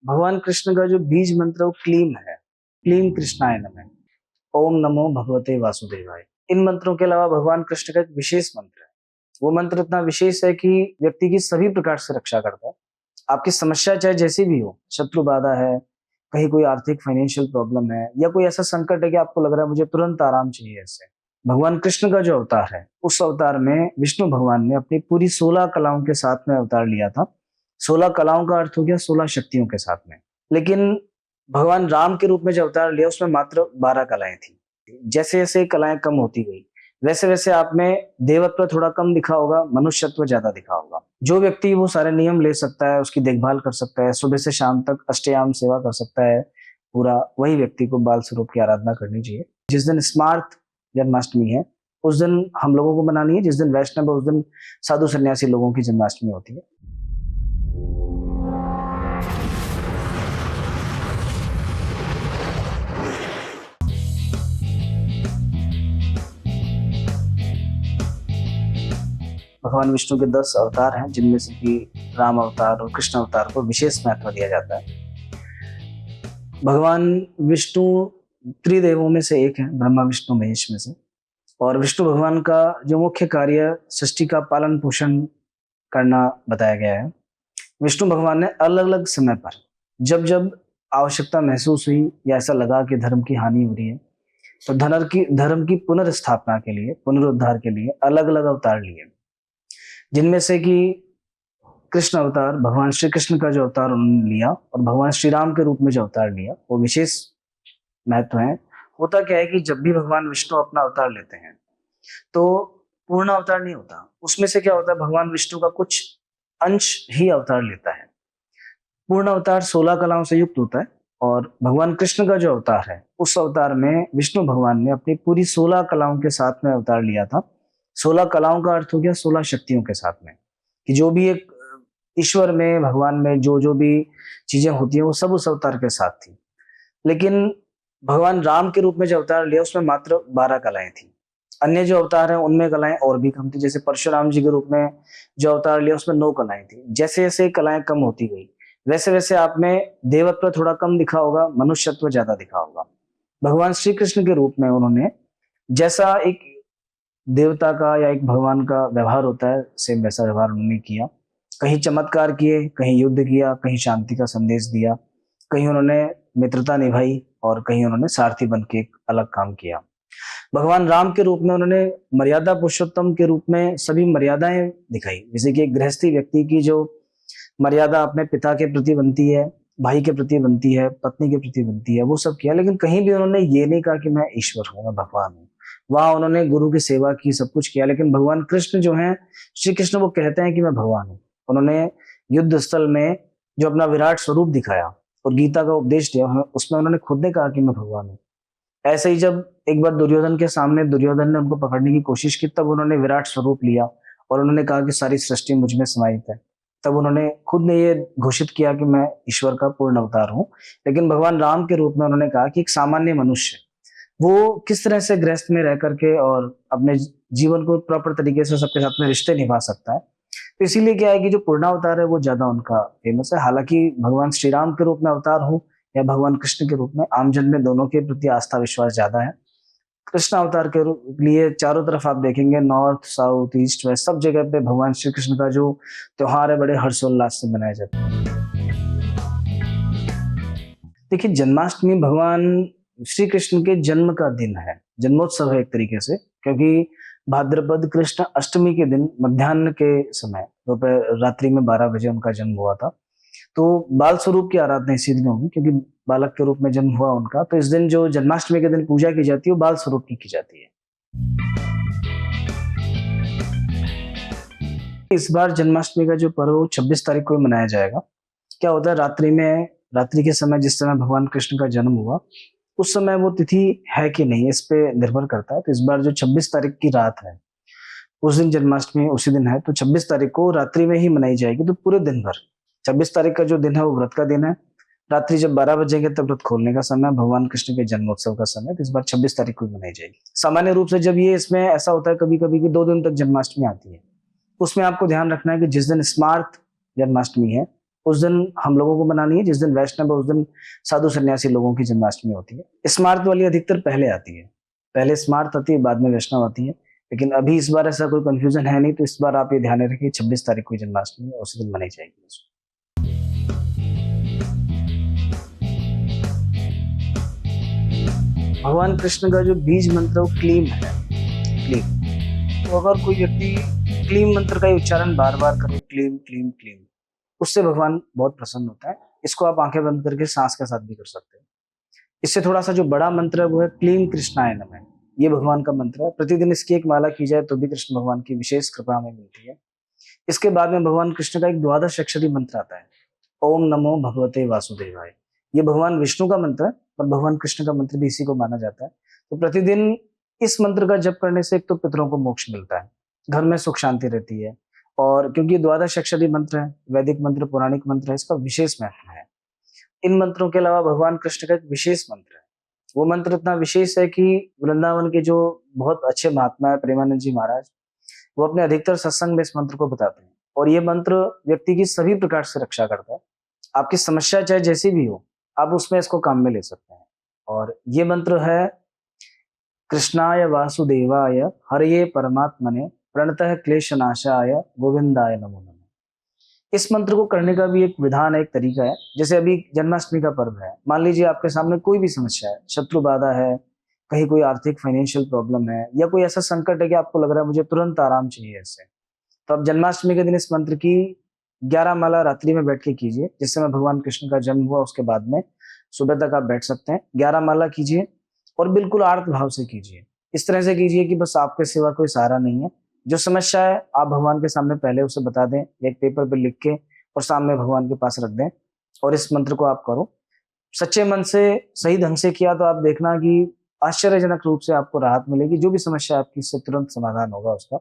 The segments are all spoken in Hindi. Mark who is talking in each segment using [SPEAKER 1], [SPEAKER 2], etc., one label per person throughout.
[SPEAKER 1] भगवान कृष्ण का जो बीज मंत्र वो क्लीम है। क्लीम कृष्णाय नमः। ओम नमो भगवते वासुदेवाय। इन मंत्रों के अलावा भगवान कृष्ण का एक विशेष मंत्र है। वो मंत्र इतना विशेष है कि व्यक्ति की सभी प्रकार से रक्षा करता है। आपकी समस्या चाहे जैसी भी हो, शत्रु बाधा है, कहीं कोई आर्थिक फाइनेंशियल प्रॉब्लम है, या कोई ऐसा संकट है कि आपको लग रहा है मुझे तुरंत आराम चाहिए इससे, भगवान कृष्ण का जो अवतार है, उस अवतार में विष्णु भगवान ने अपनी पूरी 16 कलाओं के साथ में अवतार लिया था। 16 कलाओं का अर्थ हो गया 16 शक्तियों के साथ में। लेकिन भगवान राम के रूप में जो अवतार लिया उसमें मात्र 12 कलाएं थी। जैसे जैसे कलाएं कम होती गई, वैसे वैसे आप में देवत्व थोड़ा कम दिखा होगा, मनुष्यत्व ज्यादा दिखा होगा। जो व्यक्ति वो सारे नियम ले सकता है, उसकी देखभाल कर सकता है, सुबह से शाम तक अष्टयाम सेवा कर सकता है पूरा, वही व्यक्ति को बाल स्वरूप की आराधना करनी चाहिए। जिस दिन स्मार्त जन्माष्टमी है उस दिन हम लोगों को मनानी है, जिस दिन वैष्णव है उस दिन साधु सन्यासी लोगों की जन्माष्टमी होती है। भगवान विष्णु के 10 अवतार हैं, जिनमें से कि राम अवतार और कृष्ण अवतार को विशेष महत्व दिया जाता है। भगवान विष्णु त्रिदेवों में से एक है, ब्रह्मा विष्णु महेश में से। और विष्णु भगवान का जो मुख्य कार्य सृष्टि का पालन पोषण करना बताया गया है। विष्णु भगवान ने अलग अलग समय पर जब जब आवश्यकता महसूस हुई या ऐसा लगा कि धर्म की हानि हो रही है, तो धर्म की पुनर्स्थापना के लिए, पुनरुद्धार के लिए अलग अलग अवतार लिए। जिनमें से कि कृष्ण अवतार, भगवान श्री कृष्ण का जो अवतार उन्होंने लिया, और भगवान श्री राम के रूप में जो अवतार लिया, वो विशेष महत्व है। होता क्या है कि जब भी भगवान विष्णु अपना अवतार लेते हैं तो पूर्ण अवतार नहीं होता। उसमें से क्या होता है, भगवान विष्णु का कुछ अंश ही अवतार लेता है। पूर्ण अवतार 16 कलाओं से युक्त होता है। और भगवान कृष्ण का जो अवतार है, उस अवतार में विष्णु भगवान ने अपनी पूरी 16 कलाओं के साथ में अवतार लिया था। 16 कलाओं का अर्थ हो गया 16 शक्तियों के साथ में, कि जो भी एक ईश्वर में, भगवान में जो जो भी चीजें होती हैं वो सब उस अवतार के साथ थी। लेकिन भगवान राम के रूप में जो अवतार लिया उसमें मात्र 12 कलाएं थी। अन्य जो अवतार हैं उनमें कलाएं और भी कम थी। जैसे परशुराम जी के रूप में जो अवतार लिया उसमें 9 कलाएं थी। जैसे जैसे कलाएं कम होती गई, वैसे वैसे आप में देवत्व थोड़ा कम दिखा होगा, मनुष्यत्व ज्यादा दिखा होगा। भगवान श्री कृष्ण के रूप में उन्होंने जैसा एक देवता का या एक भगवान का व्यवहार होता है, सेम वैसा व्यवहार उन्होंने किया। कहीं चमत्कार किए, कहीं युद्ध किया, कहीं शांति का संदेश दिया, कहीं उन्होंने मित्रता निभाई, और कहीं उन्होंने सारथी बन के एक अलग काम किया। भगवान राम के रूप में उन्होंने मर्यादा पुरुषोत्तम के रूप में सभी मर्यादाएं दिखाई। जैसे कि एक गृहस्थी व्यक्ति की जो मर्यादा अपने पिता के प्रति बनती है, भाई के प्रति बनती है, पत्नी के प्रति बनती है, वो सब किया। लेकिन कहीं भी उन्होंने ये नहीं कहा कि मैं ईश्वर हूँ, मैं भगवान हूँ। वहां उन्होंने गुरु की सेवा की, सब कुछ किया। लेकिन भगवान कृष्ण जो है, श्री कृष्ण, वो कहते हैं कि मैं भगवान हूँ। उन्होंने युद्ध स्थल में जो अपना विराट स्वरूप दिखाया और गीता का उपदेश दिया, उसमें उन्होंने खुद ने कहा कि मैं भगवान हूँ। ऐसे ही जब एक बार दुर्योधन के सामने दुर्योधन ने उनको पकड़ने की कोशिश की, तब उन्होंने विराट स्वरूप लिया और उन्होंने कहा कि सारी सृष्टि मुझ में समाहित है। तब उन्होंने खुद ने ये घोषित किया कि मैं ईश्वर का पूर्ण अवतार हूँ। लेकिन भगवान राम के रूप में उन्होंने कहा कि एक सामान्य मनुष्य वो किस तरह से गृहस्थ में रह करके और अपने जीवन को प्रॉपर तरीके से सबके साथ में रिश्ते निभा सकता है। तो इसीलिए क्या है कि जो पूर्णावतार है वो ज्यादा उनका फेमस है। हालांकि भगवान श्री राम के रूप में अवतार हो या भगवान कृष्ण के रूप में, आमजन में दोनों के प्रति आस्था विश्वास ज्यादा है। कृष्ण अवतार के लिए चारों तरफ आप देखेंगे, नॉर्थ साउथ ईस्ट वेस्ट सब जगह पे भगवान श्री कृष्ण का जो त्योहार है बड़े हर्षोल्लास से मनाया जाता है। देखिए, जन्माष्टमी भगवान श्री कृष्ण के जन्म का दिन है, जन्मोत्सव है एक तरीके से। क्योंकि भाद्रपद कृष्ण अष्टमी के दिन मध्याह्न के समय, दोपहर रात्रि में 12 बजे उनका जन्म हुआ था। तो बाल स्वरूप की आराधना इसी दिन होगी, क्योंकि बालक के रूप में जन्म हुआ उनका। तो इस दिन जो जन्माष्टमी के दिन पूजा की जाती है वो बाल स्वरूप की जाती है। इस बार जन्माष्टमी का जो पर्व 26 तारीख को मनाया जाएगा। क्या होता है, रात्रि के समय, जिस समय भगवान कृष्ण का जन्म हुआ, उस समय वो तिथि है कि नहीं, इस पे निर्भर करता है। तो इस बार जो 26 तारीख की रात है, उस दिन जन्माष्टमी उसी दिन है, तो 26 तारीख को रात्रि में ही मनाई जाएगी। तो पूरे दिन भर, 26 तारीख का जो दिन है वो व्रत का दिन है। रात्रि जब 12 बजेंगे तब व्रत खोलने का समय, भगवान कृष्ण के जन्मोत्सव का समय। तो इस बार 26 तारीख को मनाई जाएगी। सामान्य रूप से जब ये इसमें ऐसा होता है कभी कभी कि 2 दिन तक जन्माष्टमी आती है, उसमें आपको ध्यान रखना है कि जिस दिन स्मार्त जन्माष्टमी है उस दिन हम लोगों को मनानी है, जिस दिन वैष्णव है उस दिन साधु सन्यासी लोगों की जन्माष्टमी होती है। स्मार्त वाली अधिकतर पहले आती है, पहले स्मार्त आती है, बाद में वैष्णव आती है। लेकिन अभी इस बार ऐसा कोई कंफ्यूजन है नहीं, तो इस बार आप ये ध्यान में रखिए 26 तारीख को जन्माष्टमी है, उसी दिन मनाई जाएगी। भगवान कृष्ण का जो बीज मंत्र वो क्लीम है, क्लीम। तो अगर कोई व्यक्ति क्लीम मंत्र का उच्चारण बार बार करे, क्लीम क्लीम क्लीम, उससे भगवान बहुत प्रसन्न होता है। इसको आप आंखें बंद करके सांस के साथ भी कर सकते हैं। इससे थोड़ा सा जो बड़ा मंत्र है वो है क्लीम कृष्णाय नमः। ये भगवान का मंत्र है, प्रतिदिन इसकी एक माला की जाए तो भी कृष्ण भगवान की विशेष कृपा हमें मिलती है। इसके बाद में भगवान कृष्ण का एक द्वादश अक्षरी मंत्र आता है, ओम नमो भगवते वासुदेवाय। ये भगवान विष्णु का मंत्र है, और भगवान कृष्ण का मंत्र भी इसी को माना जाता है। तो प्रतिदिन इस मंत्र का जप करने से एक तो पितरों को मोक्ष मिलता है, घर में सुख शांति रहती है, और क्योंकि ये द्वादश अक्षरी मंत्र है, वैदिक मंत्र, पौराणिक मंत्र है, इसका विशेष महत्व है। इन मंत्रों के अलावा भगवान कृष्ण का एक विशेष मंत्र है। वो मंत्र इतना विशेष है कि वृंदावन के जो बहुत अच्छे महात्मा है, प्रेमानंद जी महाराज, वो अपने अधिकतर सत्संग में इस मंत्र को बताते हैं। और ये मंत्र व्यक्ति की सभी प्रकार से रक्षा करता है। आपकी समस्या चाहे जैसी भी हो, आप उसमें इसको काम में ले सकते हैं। और ये मंत्र है, कृष्णाय वासुदेवाय हरये परमात्मने प्रणतः क्लेशनाशाय गोविंदाय नमो नमः। इस मंत्र को करने का भी एक विधान है, एक तरीका है। जैसे अभी जन्माष्टमी का पर्व है, मान लीजिए आपके सामने कोई भी समस्या है, शत्रु बाधा है, कहीं कोई आर्थिक फाइनेंशियल प्रॉब्लम है, या कोई ऐसा संकट है कि आपको लग रहा है मुझे तुरंत आराम चाहिए इससे, तो आप जन्माष्टमी के दिन इस मंत्र की 11 माला रात्रि में बैठ के कीजिए। जिस समय भगवान कृष्ण का जन्म हुआ उसके बाद में सुबह तक आप बैठ सकते हैं, 11 माला कीजिए और बिल्कुल आर्त भाव से कीजिए। इस तरह से कीजिए कि बस आपके सिवा कोई सहारा नहीं है। जो समस्या है आप भगवान के सामने पहले उसे बता दें, एक पेपर पे लिख के और सामने भगवान के पास रख दें, और इस मंत्र को आप करो। सच्चे मन से सही ढंग से किया तो आप देखना कि आश्चर्यजनक रूप से आपको राहत मिलेगी। जो भी समस्या आपकी, इससे तुरंत समाधान होगा उसका।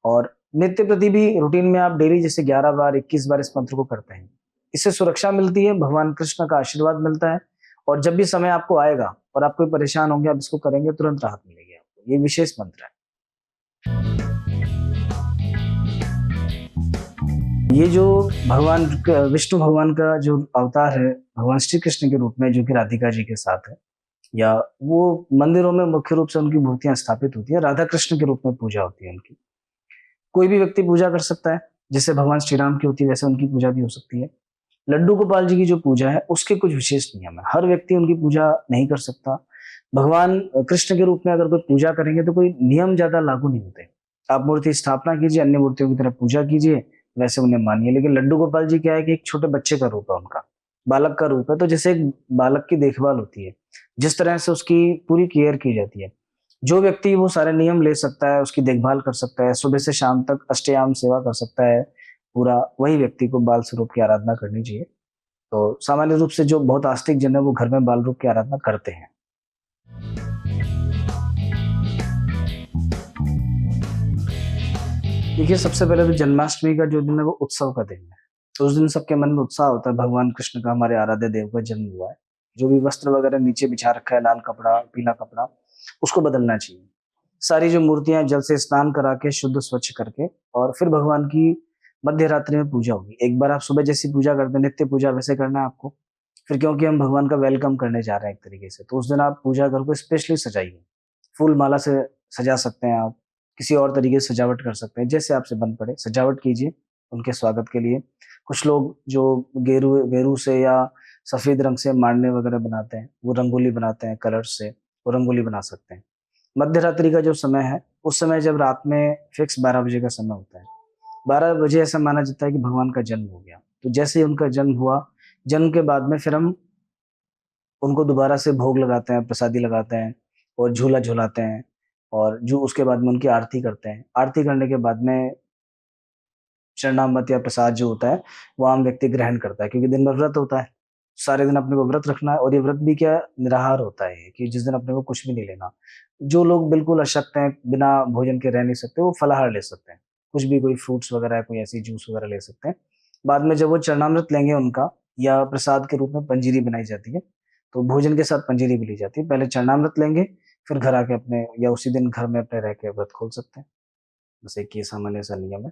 [SPEAKER 1] और नित्य प्रति भी रूटीन में आप डेली जैसे 11 बार 21 बार इस मंत्र को करते हैं, इससे सुरक्षा मिलती है, भगवान कृष्ण का आशीर्वाद मिलता है। और जब भी समय आपको आएगा और आप कोई परेशान होंगे, आप इसको करेंगे, तुरंत राहत मिलेगी आपको। ये विशेष मंत्र है। ये जो विष्णु भगवान का जो अवतार है, भगवान श्री कृष्ण के रूप में, जो कि राधिका जी के साथ है, या वो मंदिरों में मुख्य रूप से उनकी मूर्तियां स्थापित होती है, राधा कृष्ण के रूप में पूजा होती है उनकी। कोई भी व्यक्ति पूजा कर सकता है, जैसे भगवान श्री राम की होती है वैसे उनकी पूजा भी हो सकती है। लड्डू गोपाल जी की जो पूजा है उसके कुछ विशेष नियम है, हर व्यक्ति उनकी पूजा नहीं कर सकता। भगवान कृष्ण के रूप में अगर कोई पूजा करेंगे तो कोई नियम ज्यादा लागू नहीं होते। आप मूर्ति स्थापना कीजिए, अन्य मूर्तियों की तरह पूजा कीजिए, वैसे उन्हें मानिए। लेकिन लड्डू गोपाल जी क्या है कि एक छोटे बच्चे का रूप है उनका, बालक का रूप है। तो जैसे एक बालक की देखभाल होती है, जिस तरह से उसकी पूरी केयर की जाती है, जो व्यक्ति वो सारे नियम ले सकता है, उसकी देखभाल कर सकता है, सुबह से शाम तक अष्टयाम सेवा कर सकता है पूरा, वही व्यक्ति को बाल स्वरूप की आराधना करनी चाहिए। तो सामान्य रूप से जो बहुत आस्तिक जन है वो घर में बाल रूप की आराधना करते हैं। देखिए, सबसे पहले तो जन्माष्टमी का जो दिन है वो उत्सव का दिन है। तो उस दिन सबके मन में उत्साह होता है, भगवान कृष्ण का, हमारे आराध्य देव का जन्म हुआ है। जो भी वस्त्र वगैरह नीचे बिछा रखा है, लाल कपड़ा, पीला कपड़ा, उसको बदलना चाहिए। सारी जो मूर्तियां जल से स्नान करा के शुद्ध स्वच्छ करके, और फिर भगवान की मध्य रात्रि में पूजा होगी। एक बार आप सुबह जैसी पूजा करते हैं, नित्य पूजा वैसे करना है आपको। फिर क्योंकि हम भगवान का वेलकम करने जा रहे हैं एक तरीके से, तो उस दिन आप पूजा घर को स्पेशली सजाइए। फूल माला से सजा सकते हैं आप, किसी और तरीके से सजावट कर सकते हैं, जैसे आपसे बन पड़े सजावट कीजिए उनके स्वागत के लिए। कुछ लोग जो गेरू गेरू से या सफेद रंग से मांडने वगैरह बनाते हैं, वो रंगोली बनाते हैं कलर से, वो रंगोली बना सकते हैं। मध्य रात्रि का जो समय है, उस समय जब रात में फिक्स 12 बजे का समय होता है, 12 बजे ऐसा माना जाता है कि भगवान का जन्म हो गया। तो जैसे ही उनका जन्म हुआ, जन्म के बाद में फिर हम उनको दोबारा से भोग लगाते हैं, प्रसादी लगाते हैं और झूला झुलाते हैं, और जो उसके बाद में उनकी आरती करते हैं। आरती करने के बाद में चरणामृत या प्रसाद जो होता है वो आम व्यक्ति ग्रहण करता है, क्योंकि दिन भर व्रत होता है, सारे दिन अपने को व्रत रखना है। और ये व्रत भी क्या निराहार होता है कि जिस दिन अपने को कुछ भी नहीं लेना। जो लोग बिल्कुल अशक्त हैं, बिना भोजन के रह नहीं सकते, वो फलाहार ले सकते हैं, कुछ भी, कोई फ्रूट्स वगैरह, कोई ऐसी जूस वगैरह ले सकते हैं। बाद में जब वो चरणामृत लेंगे उनका, या प्रसाद के रूप में पंजीरी बनाई जाती है, तो भोजन के साथ पंजीरी भी ली जाती है। पहले चरणामृत लेंगे, फिर घर आके अपने, या उसी दिन घर में अपने रह के व्रत खोल सकते हैं। बस एक ये सामान्य सा नियम है।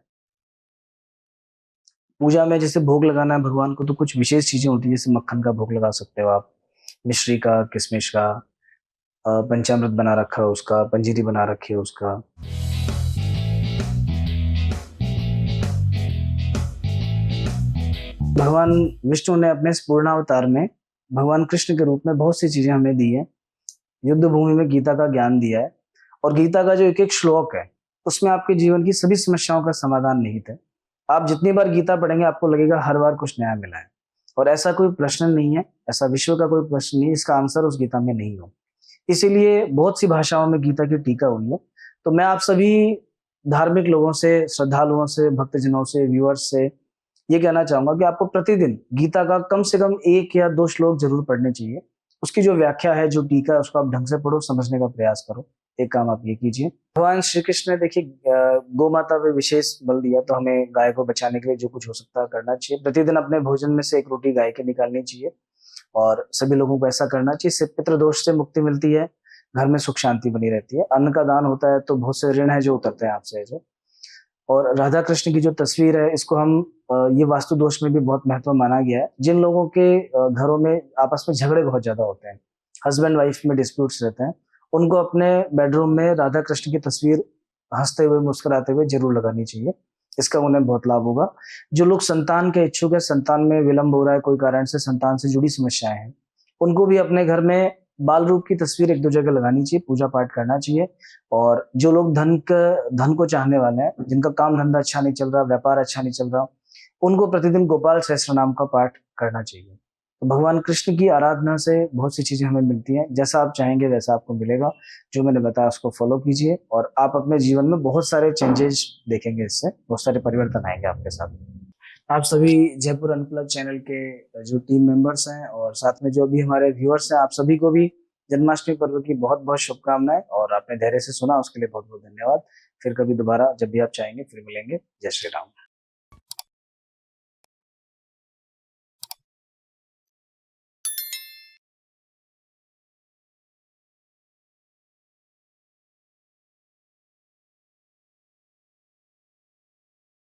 [SPEAKER 1] पूजा में जैसे भोग लगाना है भगवान को, तो कुछ विशेष चीजें होती है, जैसे मक्खन का भोग लगा सकते हो आप, मिश्री का, किशमिश का, पंचामृत बना रखा है उसका, पंजीरी बना रखी है उसका। भगवान विष्णु ने अपने इस पूर्णावतार में भगवान कृष्ण के रूप में बहुत सी चीजें हमें दी है। युद्ध भूमि में गीता का ज्ञान दिया है, और गीता का जो एक एक श्लोक है उसमें आपके जीवन की सभी समस्याओं का समाधान निहित है। आप जितनी बार गीता पढ़ेंगे आपको लगेगा हर बार कुछ नया मिला है, और ऐसा कोई प्रश्न नहीं है, ऐसा विश्व का कोई प्रश्न नहीं है इसका आंसर उस गीता में नहीं हो। इसीलिए बहुत सी भाषाओं में गीता की टीका हुई है। तो मैं आप सभी धार्मिक लोगों से, श्रद्धालुओं से, भक्तजनों से, व्यूअर्स से ये कहना चाहूंगा कि आपको प्रतिदिन गीता का कम से कम 1 या 2 श्लोक जरूर पढ़ने चाहिए। उसकी जो व्याख्या है, जो टीका है, उसको आप ढंग से पढ़ो, समझने का प्रयास करो। एक काम आप ये कीजिए। भगवान श्री कृष्ण ने देखिए गौ माता पे विशेष बल दिया, तो हमें गाय को बचाने के लिए जो कुछ हो सकता है करना चाहिए। प्रतिदिन अपने भोजन में से 1 रोटी गाय के निकालनी चाहिए, और सभी लोगों को ऐसा करना चाहिए। इससे पितृ दोष से मुक्ति मिलती है, घर में सुख शांति बनी रहती है। अन्न का दान होता है तो बहुत से ऋण है जो उतरते हैं आपसे जो। और राधा कृष्ण की जो तस्वीर है, इसको हम ये वास्तु दोष में भी बहुत महत्व माना गया है। जिन लोगों के घरों में आपस में झगड़े बहुत ज्यादा होते हैं, हस्बैंड वाइफ में डिस्प्यूट्स रहते हैं, उनको अपने बेडरूम में राधा कृष्ण की तस्वीर हंसते हुए, मुस्कुराते हुए जरूर लगानी चाहिए। इसका उन्हें बहुत लाभ होगा। जो लोग संतान के इच्छुक है, संतान में विलंब हो रहा है, कोई कारण से संतान से जुड़ी समस्याएं हैं, उनको भी अपने घर में बाल रूप की तस्वीर 1-2 जगह लगानी चाहिए, पूजा पाठ करना चाहिए। और जो लोग धन को चाहने वाले हैं, जिनका काम धंधा अच्छा नहीं चल रहा, व्यापार अच्छा नहीं चल रहा, उनको प्रतिदिन गोपाल सहस्त्र नाम का पाठ करना चाहिए। तो भगवान कृष्ण की आराधना से बहुत सी चीजें हमें मिलती हैं। जैसा आप चाहेंगे वैसा आपको मिलेगा। जो मैंने बताया उसको फॉलो कीजिए, और आप अपने जीवन में बहुत सारे चेंजेस देखेंगे, इससे बहुत सारे परिवर्तन आएंगे आपके साथ। आप सभी जयपुर अनप्लग चैनल के जो टीम मेंबर्स हैं, और साथ में जो भी हमारे व्यूअर्स हैं, आप सभी को भी जन्माष्टमी पर्व की बहुत बहुत शुभकामनाएं। और आपने धैर्य से सुना उसके लिए बहुत बहुत धन्यवाद। फिर कभी दोबारा जब भी आप चाहेंगे फिर मिलेंगे। जय श्री राम।